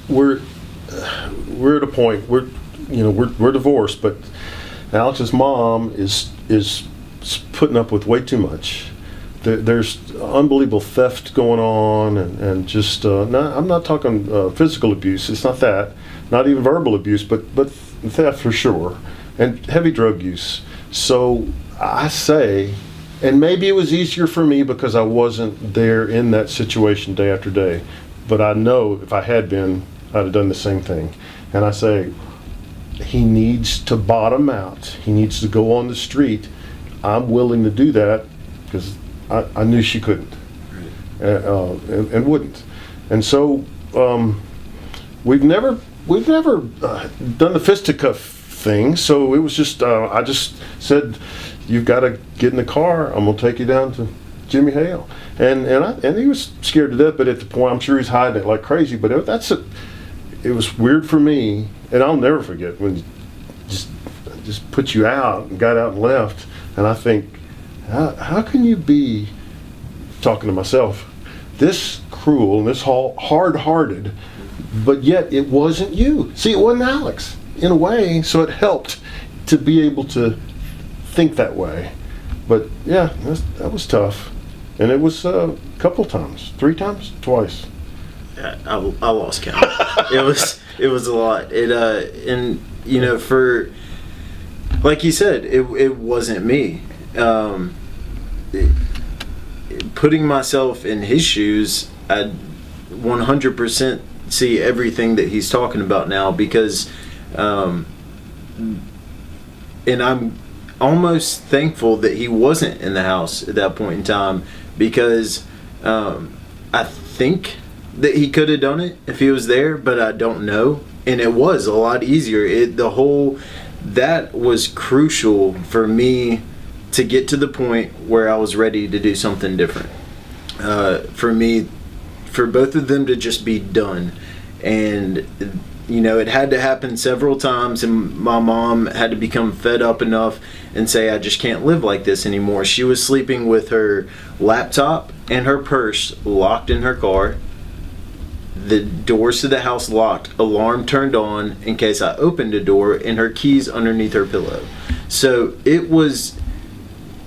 we're at a point we're divorced, but Alex's mom is putting up with way too much. There's unbelievable theft going on, and just I'm not talking physical abuse. It's not that, not even verbal abuse, but theft for sure, and heavy drug use. So I say, and maybe it was easier for me because I wasn't there in that situation day after day, but I know if I had been, I'd have done the same thing. And I say, he needs to bottom out. He needs to go on the street. I'm willing to do that because I knew she couldn't, and wouldn't. And so we've never done the fisticuff thing. So it was just I just said, you've got to get in the car. I'm gonna take you down to Jimmy Hale, and he was scared to death. But at the point, I'm sure he's hiding it like crazy. But it was weird for me, and I'll never forget when just put you out and got out and left. And I think, how can you be, talking to myself, this cruel and this hard-hearted, but yet it wasn't you. See, it wasn't Alex in a way, so it helped to be able to think that way. But yeah, that was tough, and it was a couple times, 3 times, twice. I lost count. It was a lot. And you know, for like you said, it wasn't me. Putting myself in his shoes, I 100% see everything that he's talking about now, because and I'm almost thankful that he wasn't in the house at that point in time, because I think that he could have done it if he was there, but I don't know. And it was a lot easier. That was crucial for me to get to the point where I was ready to do something different. For both of them to just be done. And, you know, it had to happen several times, and my mom had to become fed up enough and say, I just can't live like this anymore. She was sleeping with her laptop and her purse locked in her car, the doors to the house locked, alarm turned on in case I opened a door, and her keys underneath her pillow. So it was,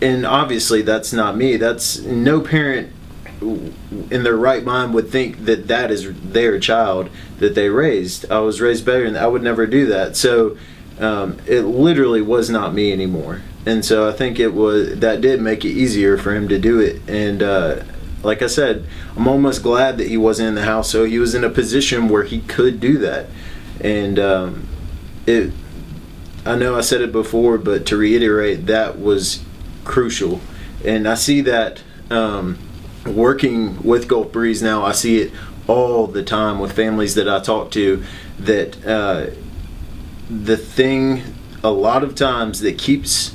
and obviously that's not me. That's, no parent in their right mind would think that is their child that they raised. I was raised better, and I would never do that. So it literally was not me anymore. And so I think that did make it easier for him to do it. And like I said, I'm almost glad that he wasn't in the house, so he was in a position where he could do that. And I know I said it before, but to reiterate, that was crucial. And I see that working with Gulf Breeze now, I see it all the time with families that I talk to, that the thing a lot of times that keeps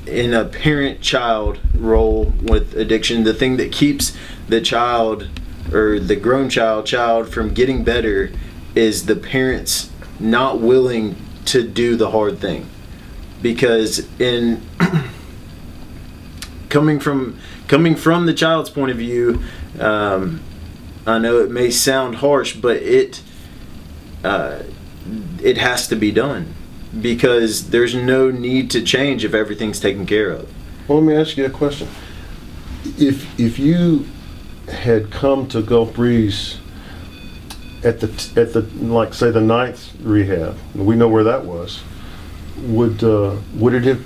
in a parent-child role with addiction, the thing that keeps the child or the grown child from getting better is the parents not willing to do the hard thing. Because in coming from the child's point of view, I know it may sound harsh, but it has to be done, because there's no need to change if everything's taken care of. Well, let me ask you a question. If you had come to Gulf Breeze at the like say the 9th rehab, and we know where that was, would it have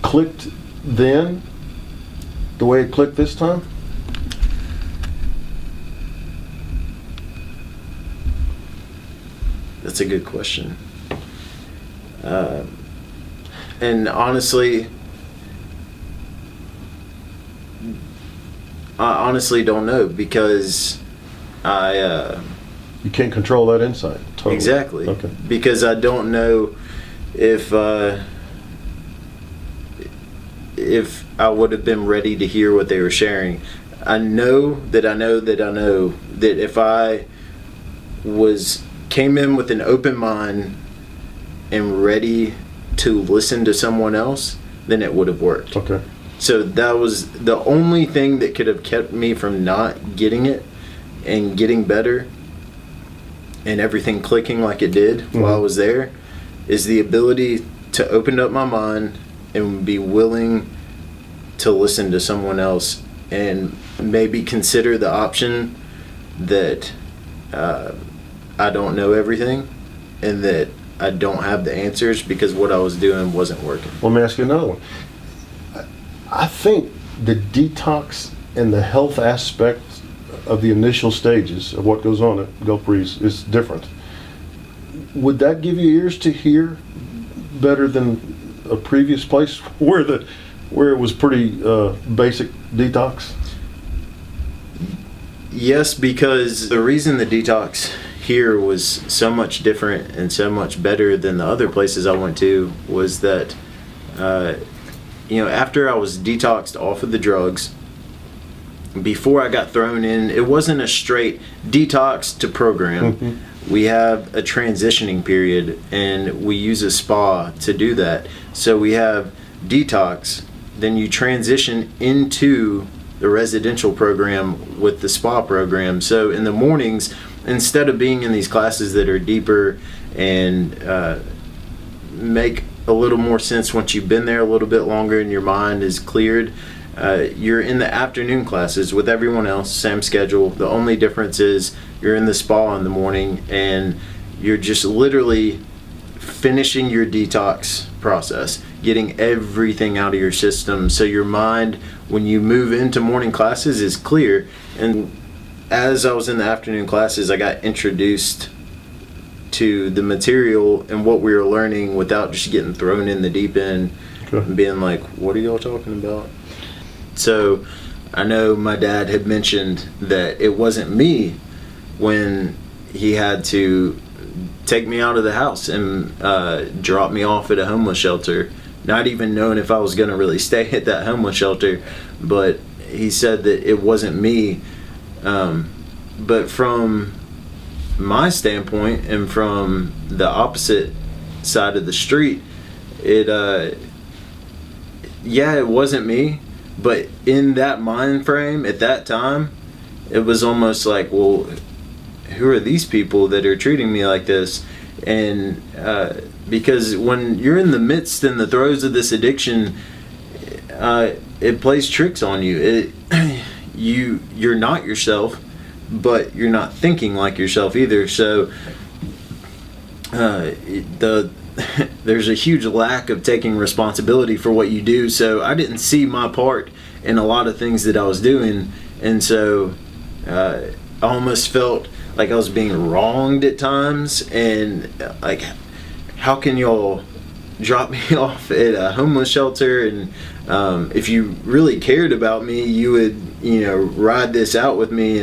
clicked then the way it clicked this time? That's a good question. And honestly, I honestly don't know, because you can't control that insight. Totally. Exactly. Okay. Because I don't know if I would have been ready to hear what they were sharing. I know that if I came in with an open mind and ready to listen to someone else, then it would have worked. Okay. So that was the only thing that could have kept me from not getting it and getting better, and everything clicking like it did while I was there is the ability to open up my mind and be willing to listen to someone else and maybe consider the option that I don't know everything and that I don't have the answers because what I was doing wasn't working. Let me ask you another one. I think the detox and the health aspect of the initial stages of what goes on at Gulf Breeze is different. Would that give you ears to hear better than a previous place where it was pretty basic detox? Yes, because the reason the detox here was so much different and so much better than the other places I went to was that, after I was detoxed off of the drugs, before I got thrown in, it wasn't a straight detox to program. We have a transitioning period, and we use a spa to do that. So we have detox, then you transition into the residential program with the spa program. So in the mornings, instead of being in these classes that are deeper and make a little more sense once you've been there a little bit longer and your mind is cleared, you're in the afternoon classes with everyone else, same schedule. The only difference is you're in the spa in the morning and you're just literally finishing your detox process, getting everything out of your system so your mind, when you move into morning classes, is clear. And as I was in the afternoon classes, I got introduced to the material and what we were learning without just getting thrown in the deep end and being like, what are y'all talking about? So I know my dad had mentioned that it wasn't me when he had to take me out of the house and drop me off at a homeless shelter, not even knowing if I was going to really stay at that homeless shelter. But he said that it wasn't me. But from my standpoint and from the opposite side of the street, it wasn't me. But in that mind frame at that time, it was almost like, well, who are these people that are treating me like this? And because when you're in the midst and the throes of this addiction, it plays tricks on you. You're not yourself, but you're not thinking like yourself either. So there's a huge lack of taking responsibility for what you do. So I didn't see my part in a lot of things that I was doing, and so I almost felt like I was being wronged at times. And like, how can y'all drop me off at a homeless shelter? And if you really cared about me, you would ride this out with me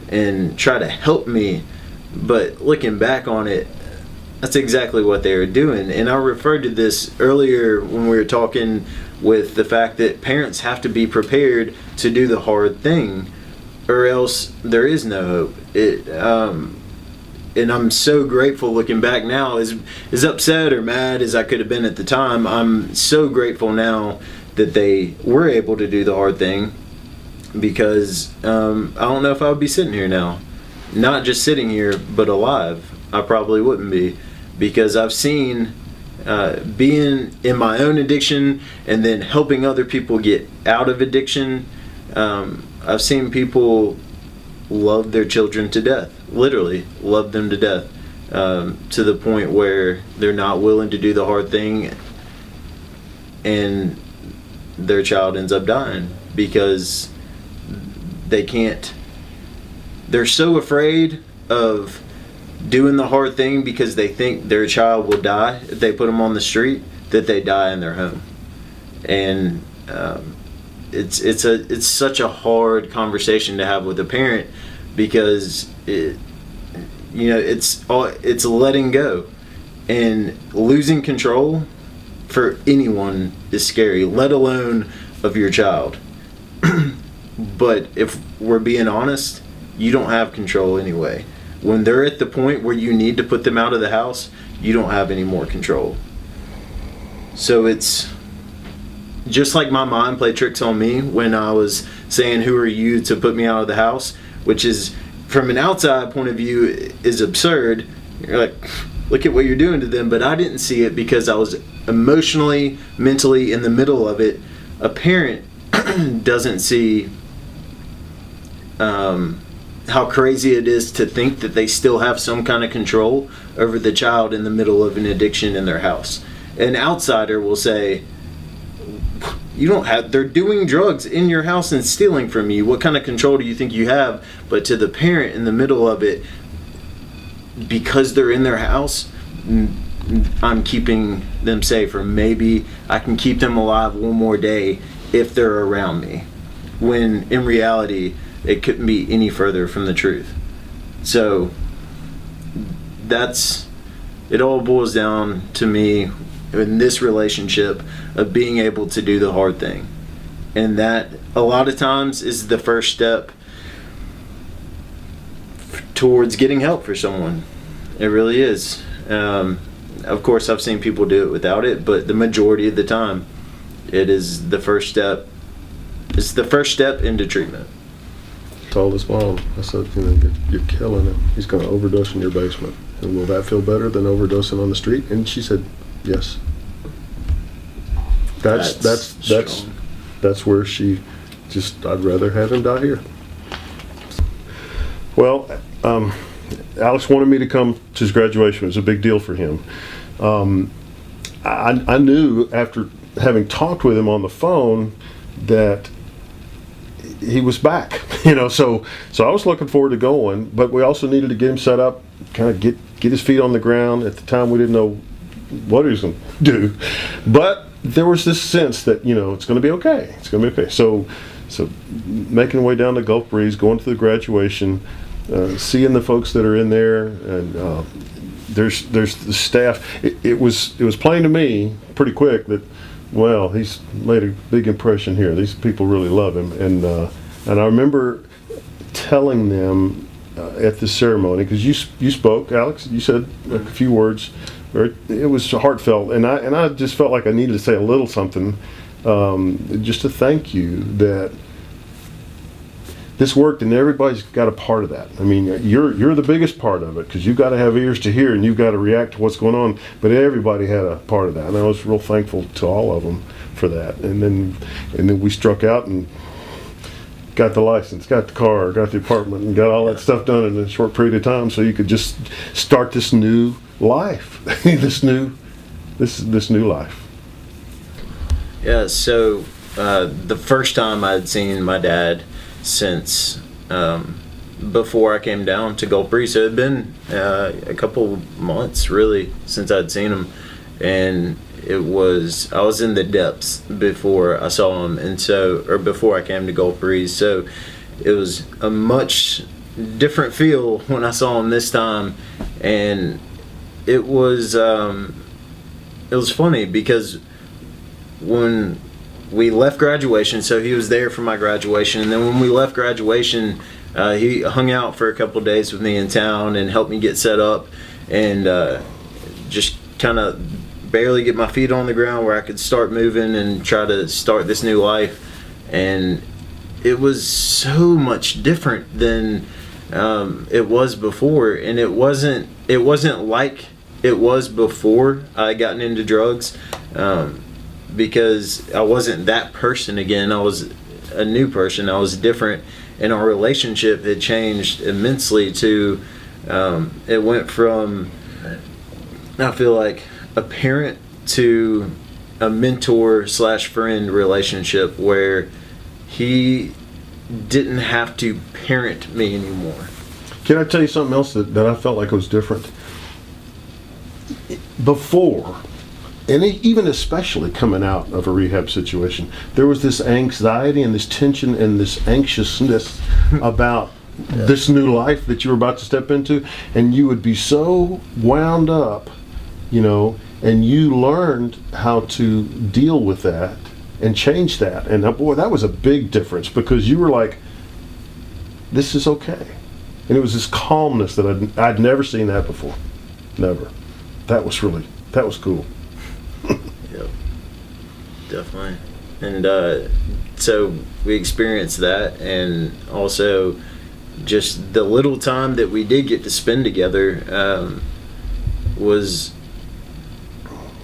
and try to help me. But looking back on it, that's exactly what they were doing. And I referred to this earlier when we were talking with the fact that parents have to be prepared to do the hard thing, or else there is no hope. And I'm so grateful looking back now, as upset or mad as I could have been at the time, I'm so grateful now that they were able to do the hard thing, because I don't know if I would be sitting here now. Not just sitting here, but alive. I probably wouldn't be, because I've seen being in my own addiction and then helping other people get out of addiction. I've seen people love their children to death, literally love them to death, to the point where they're not willing to do the hard thing and their child ends up dying because they're so afraid of doing the hard thing because they think their child will die if they put them on the street, that they die in their home. And it's such a hard conversation to have with a parent, because it's letting go, and losing control for anyone is scary, let alone of your child. But if we're being honest, you don't have control anyway. When they're at the point where you need to put them out of the house, you don't have any more control. So it's just like my mind played tricks on me when I was saying, who are you to put me out of the house? Which is from an outside point of view is absurd. You're like, look at what you're doing to them. But I didn't see it because I was emotionally, mentally in the middle of it. A parent doesn't see how crazy it is to think that they still have some kind of control over the child in the middle of an addiction in their house. An outsider will say, you don't have, they're doing drugs in your house and stealing from you. What kind of control do you think you have? But to the parent in the middle of it, because they're in their house, I'm keeping them safe, or maybe I can keep them alive one more day if they're around me. When in reality, it couldn't be any further from the truth. So it all boils down to me in this relationship of being able to do the hard thing. And that a lot of times is the first step towards getting help for someone. It really is. Of course, I've seen people do it without it, but the majority of the time, it is the first step. It's the first step into treatment. Told his mom, I said, you're killing him. He's going to overdose in your basement. And will that feel better than overdosing on the street? And she said, yes. That's where she just, I'd rather have him die here. Well, Alex wanted me to come to his graduation. It was a big deal for him. I knew after having talked with him on the phone that he was back, so I was looking forward to going, but we also needed to get him set up, kind of get his feet on the ground. At the time, we didn't know what he was going to do, but there was this sense that, it's going to be okay. It's going to be okay. So making our way down to Gulf Breeze, going to the graduation, seeing the folks that are in there, and there's the staff. It was plain to me pretty quick that, well, he's made a big impression here. These people really love him, and I remember telling them at the ceremony, because you spoke, Alex. You said a few words. It was heartfelt, and I just felt like I needed to say a little something, just to thank you that this worked, and everybody's got a part of that. I mean, you're the biggest part of it, because you've got to have ears to hear and you've got to react to what's going on. But everybody had a part of that, and I was real thankful to all of them for that. And then we struck out and got the license, got the car, got the apartment, and got all that stuff done in a short period of time, so you could just start this new life, this new life. Yeah. So the first time I'd seen my dad since before I came down to Gulf Breeze, so it had been a couple months really since I'd seen him, and I was in the depths before I saw him, or before I came to Gulf Breeze, so it was a much different feel when I saw him this time. And it was funny because when we left graduation, so he was there for my graduation, and then when we left graduation, he hung out for a couple days with me in town and helped me get set up, and just kind of barely get my feet on the ground where I could start moving and try to start this new life. And it was so much different than it was before, and it wasn't like it was before I gotten into drugs, because I wasn't that person again. I was a new person. I was different, and our relationship had changed immensely to it went from, I feel like, a parent to a mentor / friend relationship, where he didn't have to parent me anymore. Can I tell you something else that I felt like was different? Before, and even especially coming out of a rehab situation, there was this anxiety and this tension and this anxiousness about this new life that you were about to step into, and you would be so wound up, and you learned how to deal with that and change that. And boy, that was a big difference, because you were like, this is okay. And it was this calmness that I'd never seen that before. Never. That was cool. Yep, definitely. And so we experienced that, and also just the little time that we did get to spend together was,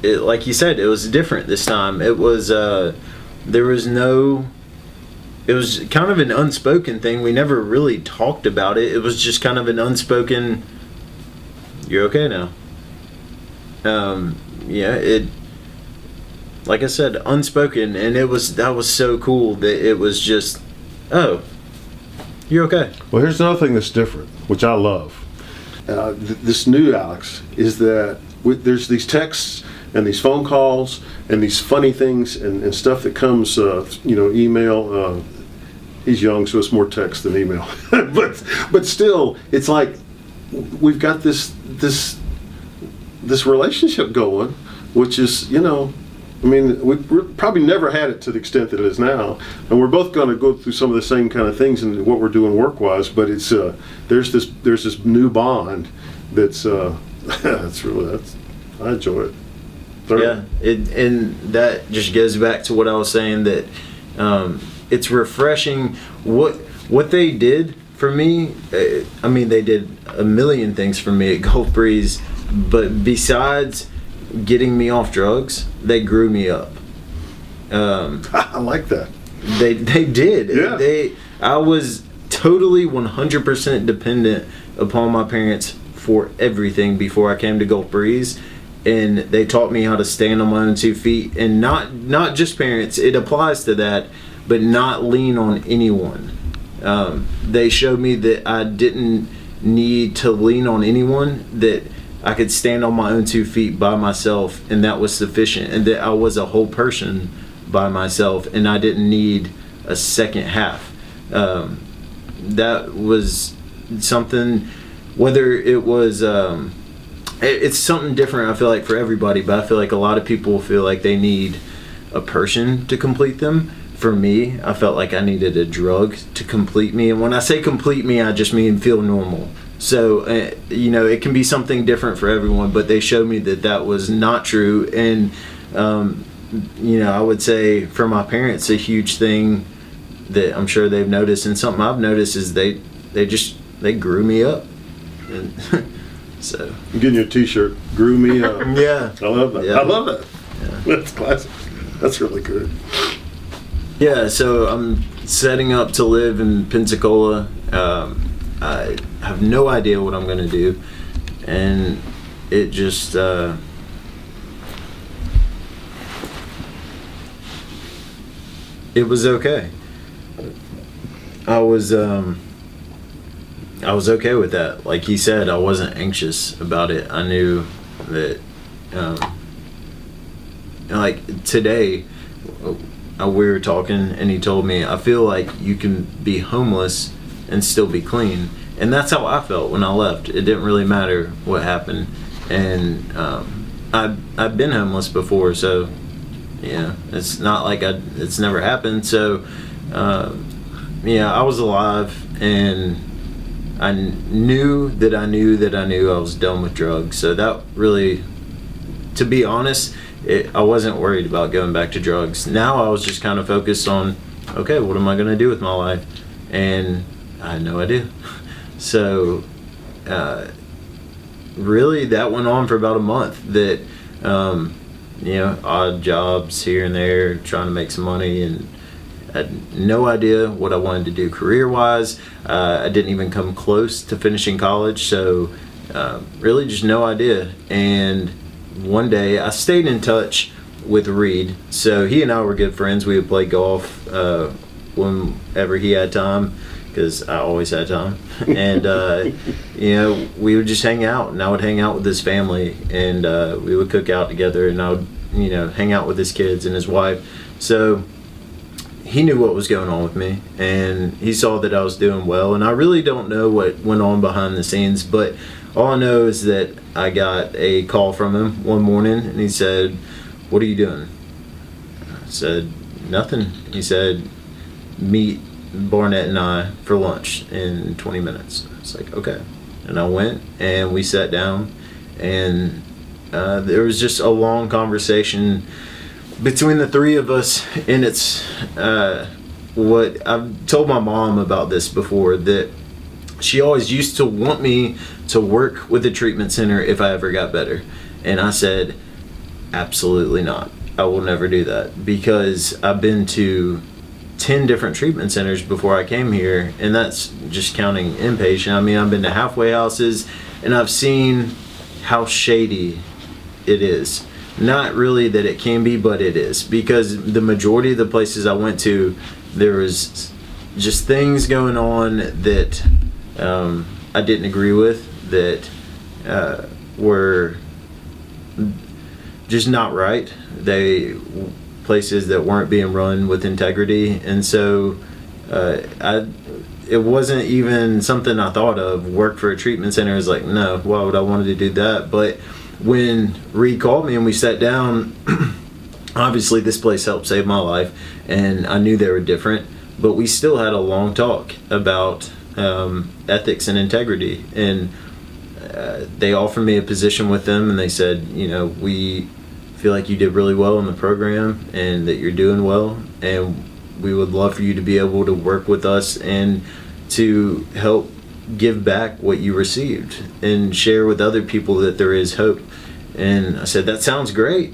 like you said, it was different this time. It was there was no. It was kind of an unspoken thing. We never really talked about it. It was just kind of an unspoken. You're okay now. It. Like I said, unspoken, and that was so cool that it was just, oh, you're okay. Well, here's another thing that's different, which I love. This new Alex is that there's these texts and these phone calls and these funny things and stuff that comes, email. He's young, so it's more text than email. but still, it's like we've got this relationship going, which is, I mean, we've probably never had it to the extent that it is now, and we're both going to go through some of the same kind of things in what we're doing work-wise. But it's there's this new bond that's I enjoy it. Yeah, and that just goes back to what I was saying, that it's refreshing what they did for me. I mean, they did a million things for me at Gulf Breeze, but besides getting me off drugs, they grew me up. I like that. They did. Yeah. I was totally 100% dependent upon my parents for everything before I came to Gulf Breeze, and they taught me how to stand on my own 2 feet, and not just parents. It applies to that, but not lean on anyone. They showed me that I didn't need to lean on anyone, that I could stand on my own 2 feet by myself, and that was sufficient, and that I was a whole person by myself, and I didn't need a second half. That was something, whether it was, it's something different, I feel like, for everybody, but I feel like a lot of people feel like they need a person to complete them. For me, I felt like I needed a drug to complete me, and when I say complete me, I just mean feel normal. So, it can be something different for everyone, but they showed me that was not true. And, I would say for my parents, a huge thing that I'm sure they've noticed, and something I've noticed, is they grew me up. And so. I'm getting you a t-shirt, grew me up. Yeah. I love that. Yeah. I love that. Yeah. That's classic. That's really good. Yeah, so I'm setting up to live in Pensacola. I have no idea what I'm going to do, and it just it was okay. I was okay with that. Like he said, I wasn't anxious about it. I knew that like today we were talking, and he told me, I feel like you can be homeless and still be clean. And that's how I felt when I left. It didn't really matter what happened. And I've been homeless before, so it's not like it's never happened. So I was alive, and I knew that I knew I was done with drugs. So that really, to be honest, I wasn't worried about going back to drugs. Now I was just kind of focused on, okay, what am I going to do with my life? And I had no idea. So really that went on for about a month, that odd jobs here and there, trying to make some money, and I had no idea what I wanted to do career-wise. I didn't even come close to finishing college, so really just no idea. And one day I stayed in touch with Reed. So he and I were good friends. We would play golf whenever he had time, because I always had time. And we would just hang out, and I would hang out with his family, and we would cook out together, and I would hang out with his kids and his wife. So he knew what was going on with me, and he saw that I was doing well. And I really don't know what went on behind the scenes, but all I know is that I got a call from him one morning, and he said, "What are you doing?" I said, "Nothing." He said, "Meet Barnett and I for lunch in 20 minutes. It's like, okay. And I went, and we sat down, and there was just a long conversation between the three of us. And it's what I've told my mom about this before, that she always used to want me to work with the treatment center if I ever got better. And I said, absolutely not. I will never do that, because I've been to 10 different treatment centers before I came here, and that's just counting inpatient. I mean, I've been to halfway houses, and I've seen how shady it is. Not really that it can be, but it is, because the majority of the places I went to, there was just things going on that I didn't agree with, that were just not right. Places that weren't being run with integrity, and so it wasn't even something I thought of. Work for a treatment center. I was like, no, why would I want to do that? But when Reed called me and we sat down, obviously this place helped save my life, and I knew they were different, but we still had a long talk about ethics and integrity. And they offered me a position with them, and they said, we feel like you did really well in the program and that you're doing well, and we would love for you to be able to work with us and to help give back what you received and share with other people that there is hope. And I said, that sounds great,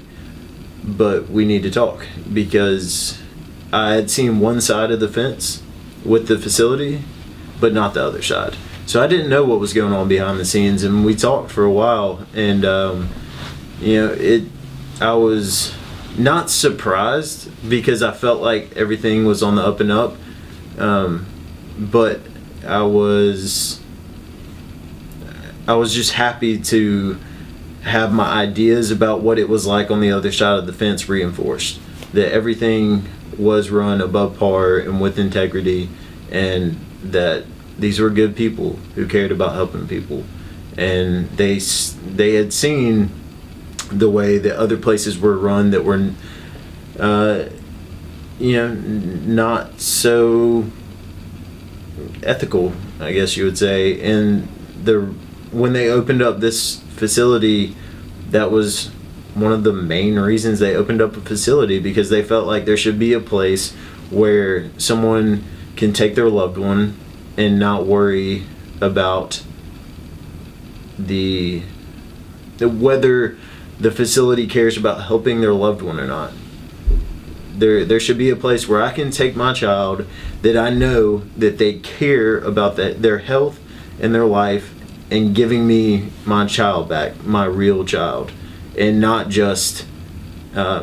but we need to talk, because I had seen one side of the fence with the facility, but not the other side. So I didn't know what was going on behind the scenes, and we talked for a while, and I was not surprised, because I felt like everything was on the up and up, but I was just happy to have my ideas about what it was like on the other side of the fence reinforced, that everything was run above par and with integrity, and that these were good people who cared about helping people, and they had seen the way that other places were run that were not so ethical, I guess you would say. And when they opened up this facility, that was one of the main reasons they opened up a facility, because they felt like there should be a place where someone can take their loved one and not worry about whether the facility cares about helping their loved one or not. There should be a place where I can take my child, that I know that they care about their health and their life, and giving me my child back, my real child, and not just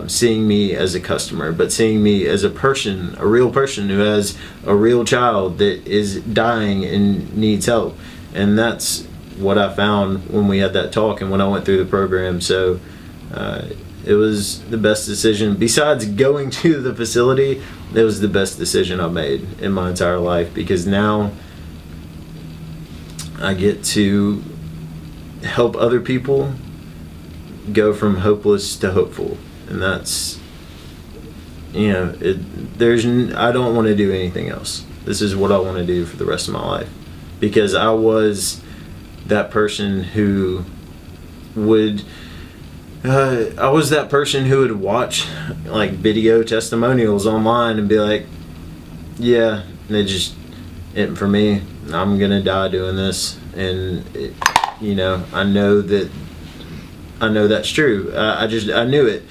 seeing me as a customer, but seeing me as a person, a real person who has a real child that is dying and needs help. And that's what I found when we had that talk and when I went through the program. So it was the best decision. Besides going to the facility, it was the best decision I've made in my entire life, because now I get to help other people go from hopeless to hopeful. And that's, I don't want to do anything else. This is what I want to do for the rest of my life, because I was that person who would watch like video testimonials online and be like, yeah, they just, it for me, I'm gonna die doing this. And I know that's true. I knew it,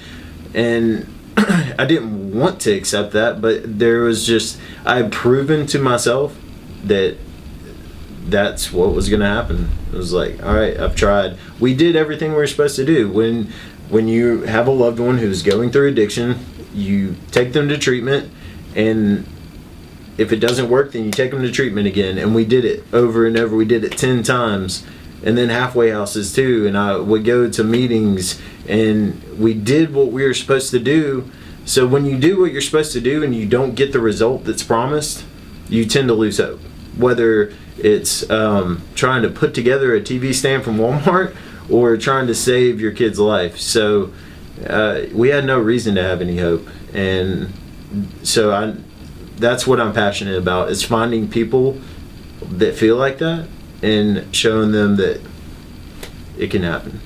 and I didn't want to accept that, but I had proven to myself that that's what was going to happen. It was like, all right, I've tried. We did everything we were supposed to do. When you have a loved one who's going through addiction, you take them to treatment, and if it doesn't work, then you take them to treatment again. And we did it over and over. We did it 10 times. And then halfway houses too. And I would go to meetings, and we did what we were supposed to do. So when you do what you're supposed to do and you don't get the result that's promised, you tend to lose hope. Whether it's trying to put together a TV stand from Walmart or trying to save your kid's life. So we had no reason to have any hope. And so that's what I'm passionate about, is finding people that feel like that and showing them that it can happen.